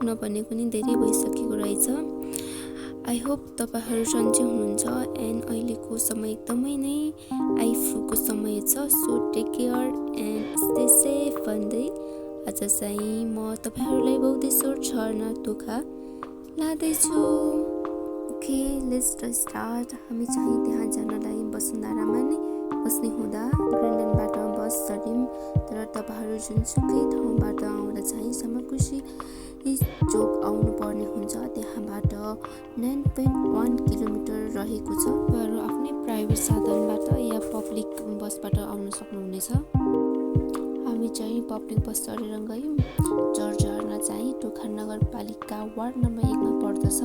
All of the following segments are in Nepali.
नबनेको नि धेरै भइसकेको रहेछ। आई होप तपाईहरु सन्चै हुनुहुन्छ एन्ड अहिलेको समय एकदमै नै आइफ्लूको समय छ। So take care and stay safe भन्दै आज चाहिँ म तपाईहरुलाई बौद्धेश्वर झरना टोखा लादैछु। Okay let's start. हामी चाहिँ त्यहाँ जानलाई वसुन्धरामा नै बस्ने हुँदा ग्रिनल्यान्डबाट बस चढ्यौं। तर तपाईहरु जुनसुकै ठाउँबाट आउँदा चाहिँ समकुशी चोक आउनु पर्ने हुन्छ। त्यहाँबाट 9.1 किलोमिटर रहेको छ। तपाईहरु आफ्नै प्राइभेट साधनबाट या पब्लिक बसबाट आउन सक्नुहुनेछ। हामी चाहिँ पब्लिक बस चढेर गयौं। झरना चाहिँ टोखा नगरपालिका वार्ड नम्बर 1 मा पर्दछ।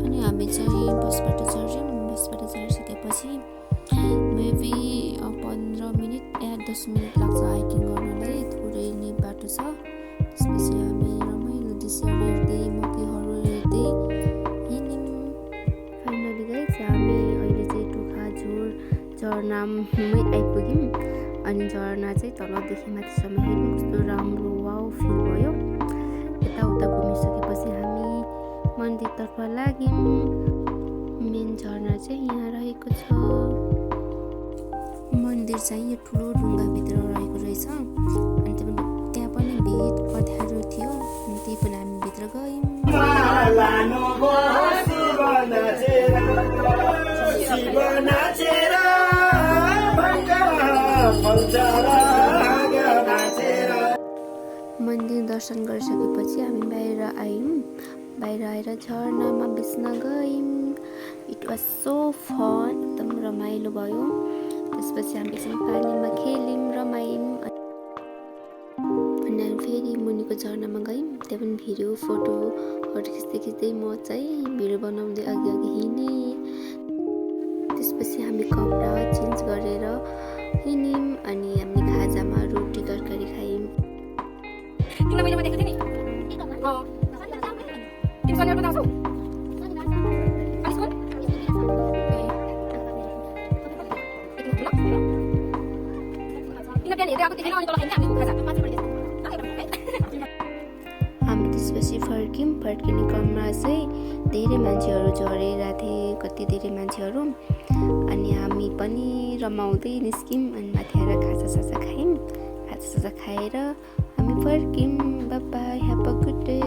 अनि हामी चाहिँ बसबाट चढ्यौं। बसबाट चढिसकेपछि मेबी 15 मिनेट या 10 मिनेट लाग्छ हाइकिङ गर्नलाई। थोरै नै बाटो छ। त्यसपछि हामी रमाइलो दृश्यहरू हेर्दै मकैहरू हेर्दै हिँड्यौं। फाइनली गाइस हामी अहिले चाहिँ टोखा झरनामै आइपुग्यौं। अनि झरना चाहिँ तलदेखि माथिसम्म हेर्नु कस्तो राम्रो वाउ फिल भयो। यताउता घुमिसकेपछि हामी मन्दिरतर्फ लाग्यौं। मेन झरना चाहिँ यहाँ रहेको छ। मन्दिर चाहिँ यो ठुलो ढुङ्गाभित्र रहेको रहेछ। अनि त्यहाँ पनि भिड अँध्यारो थियो। अनि त्यही पनि हामी भित्र गयौँ। मन्दिर दर्शन गरिसकेपछि हामी बाहिर आयौँ। बाहिर आएर झरनामा भिज्न गयौँ। It was so fun. एकदम रमाइलो भयो। त्यसपछि हामी एकछिन पानीमा खेल्यौँ रमायौँ। अनि फेरि मुनिको झरनामा गयौँ। त्यहाँ पनि भिडियो फोटोहरू खिच्दै म चाहिँ भिडियो बनाउँदै अघि हिँडेँ। त्यसपछि हामी कपडा चेन्ज गरेर हिँड्यौँ। अनि हामी खाजामा रोटी तरकारी खायौँ। हामी त्यसपछि फर्किने क्रममा चाहिँ धेरै मान्छेहरू झरेर थिए। कति धेरै मान्छेहरू। अनि हामी पनि रमाउँदै निस्क्यौँ। अनि माथि आएर खाजासाजा खायौँ। खाजासाजा खाएर हामी फर्क्यौँ। Bye bye, have a good day.